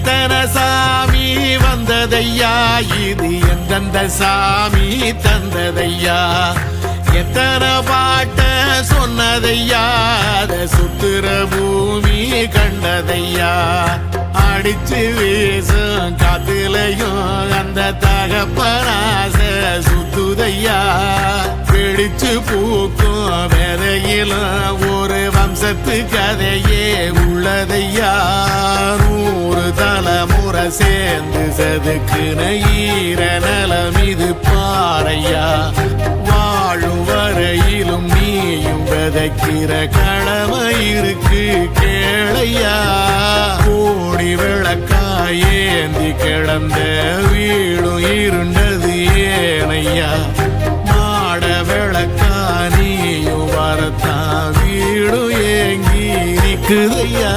எத்தனை சாமி வந்ததையா, இது எந்தெந்த சாமி தந்ததையா, எத்தனை பாட்ட சொன்னதையா, அத சுத்துற பூமி கண்டதையா, அடிச்சு வீசும் காத்துலையும் அந்த தகப்பனாச சுத்துதையா, பிடிச்சு பூக்கும் வேதையிலும் ஒரு வம்சத்து கதையே உள்ளதையா, 100 தலைமுறை சேர்ந்து செதுக்குன ஈர நலம் இது பாறையா, வாழும் வரையிலும் நீயும் விதைக்கிற கடமை இருக்கு கேளையா, கோடி விளக்காயேந்தி கிடந்த வீடும் இருண்டது ஏனையா, மாட விளக்கா நீயும் வரத்தான் வீடும் ஏங்கி நிக்குதையா.